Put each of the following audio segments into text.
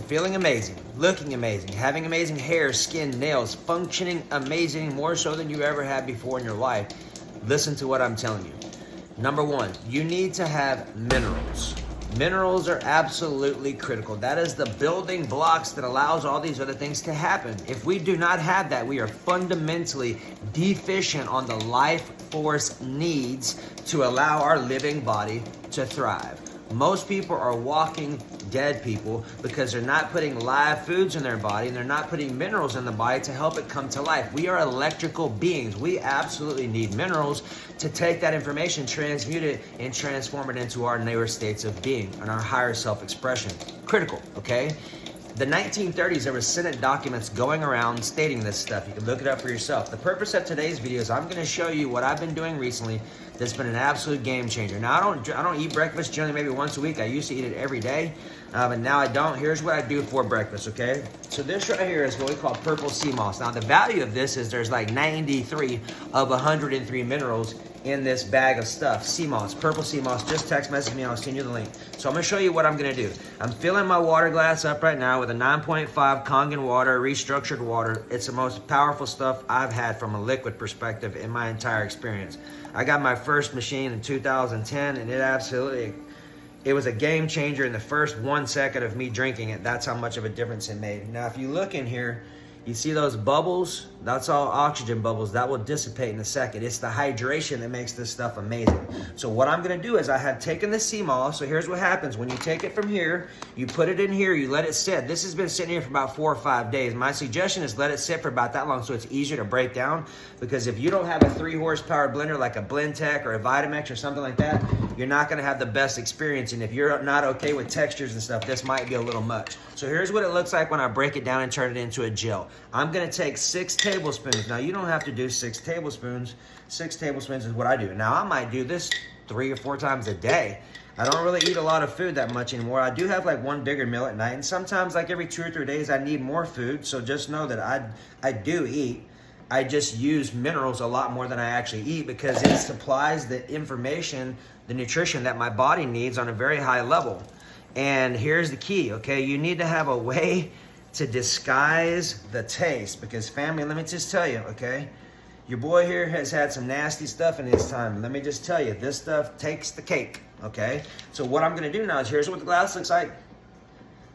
feeling amazing, looking amazing, having amazing hair, skin, nails, functioning amazing, more so than you ever had before in your life, listen to what I'm telling you. Number one, you need to have minerals. Minerals are absolutely critical. That is the building blocks that allows all these other things to happen. If we do not have that, we are fundamentally deficient on the life force needs to allow our living body to thrive. Most people are walking dead people because they're not putting live foods in their body and they're not putting minerals in the body to help it come to life. We are electrical beings. We absolutely need minerals to take that information, transmute it, and transform it into our newer states of being and our higher self-expression. Critical, okay? The 1930s, there were Senate documents going around stating this stuff. You can look it up for yourself. The purpose of today's video is I'm going to show you what I've been doing recently that's been an absolute game changer. Now, I don't eat breakfast generally maybe once a week. I used to eat it every day, but now I don't. Here's what I do for breakfast, okay? So this right here is what we call purple sea moss. Now, the value of this is there's like 93 of 103 minerals in this bag of stuff. Sea moss, purple sea moss. Just text message me, I'll send you the link. So I'm gonna show you what I'm gonna do. I'm filling my water glass up right now with a 9.5 Kangen water, restructured water. It's the most powerful stuff I've had from a liquid perspective in my entire experience. I got my first machine in 2010 and it was a game changer in the first 1 second of me drinking it. That's how much of a difference it made. Now, if you look in here, you see those bubbles? That's all oxygen bubbles. That will dissipate in a second. It's the hydration that makes this stuff amazing. So what I'm gonna do is I have taken the sea moss. So here's what happens. When you take it from here, you put it in here, you let it sit. This has been sitting here for about 4 or 5 days. My suggestion is let it sit for about that long so it's easier to break down. Because if you don't have a 3 horsepower blender like a Blendtec or a Vitamix or something like that, you're not gonna have the best experience. And if you're not okay with textures and stuff, this might be a little much. So here's what it looks like when I break it down and turn it into a gel. I'm gonna take 6 tablespoons. Now you don't have to do 6 tablespoons. 6 tablespoons is what I do. Now I might do this 3 or 4 times a day. I don't really eat a lot of food that much anymore. I do have like one bigger meal at night, and sometimes like every 2 or 3 days I need more food. So just know that I do eat. I just use minerals a lot more than I actually eat because it supplies the information, the nutrition that my body needs on a very high level. And here's the key, okay? You need to have a way to disguise the taste because family, let me just tell you, okay? Your boy here has had some nasty stuff in his time. Let me just tell you, this stuff takes the cake, okay? So what I'm gonna do now is here's what the glass looks like.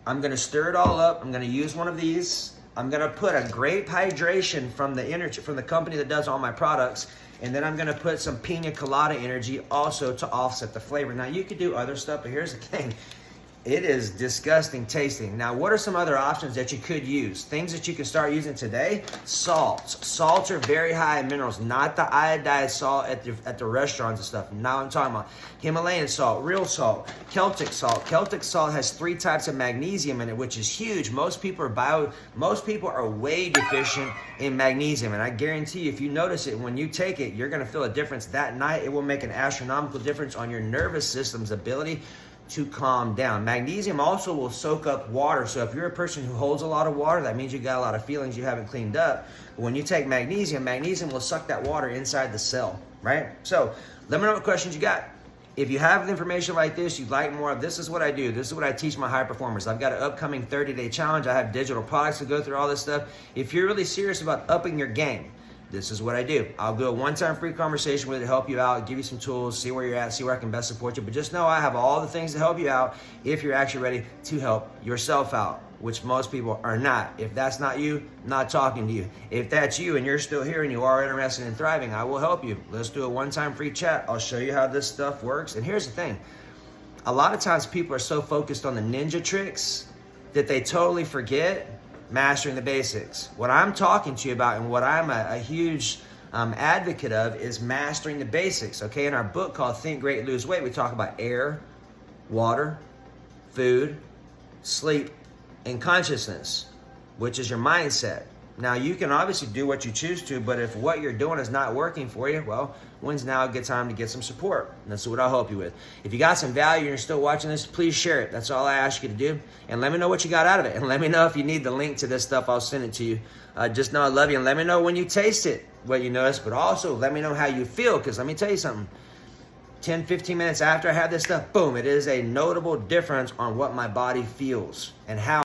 I'm gonna stir it all up. I'm gonna use one of these. I'm gonna put a grape hydration from the company that does all my products, and then I'm gonna put some pina colada energy also to offset the flavor. Now you could do other stuff, but here's the thing. It is disgusting tasting. Now, what are some other options that you could use? Things that you can start using today? Salts. Salts are very high in minerals, not the iodized salt at the restaurants and stuff. Now I'm talking about Himalayan salt, real salt, Celtic salt. Celtic salt has 3 types of magnesium in it, which is huge. Most people are way deficient in magnesium, and I guarantee you, if you notice it, when you take it, you're gonna feel a difference that night. It will make an astronomical difference on your nervous system's ability to calm down. Magnesium also will soak up water. So if you're a person who holds a lot of water, that means you got a lot of feelings you haven't cleaned up. But when you take magnesium, magnesium will suck that water inside the cell, right? So let me know what questions you got. If you have information like this, you'd like more of, this is what I do. This is what I teach my high performers. I've got an upcoming 30-day challenge. I have digital products to go through all this stuff. If you're really serious about upping your game, this is what I do. I'll do a one-time free conversation with you to help you out, give you some tools, see where you're at, see where I can best support you. But just know I have all the things to help you out if you're actually ready to help yourself out, which most people are not. If that's not you, I'm not talking to you. If that's you and you're still here and you are interested in thriving, I will help you. Let's do a one-time free chat. I'll show you how this stuff works. And here's the thing. A lot of times people are so focused on the ninja tricks that they totally forget mastering the basics. What I'm talking to you about and what I'm a huge advocate of is mastering the basics, okay? In our book called Think Great, Lose Weight, we talk about air, water, food, sleep, and consciousness, which is your mindset. Now, you can obviously do what you choose to, but if what you're doing is not working for you, well, when's now a good time to get some support? And that's what I'll help you with. If you got some value and you're still watching this, please share it. That's all I ask you to do. And let me know what you got out of it. And let me know if you need the link to this stuff. I'll send it to you. Just know I love you. And let me know when you taste it, what you notice. But also, let me know how you feel. Because let me tell you something. 10, 15 minutes after I have this stuff, boom, it is a notable difference on what my body feels and how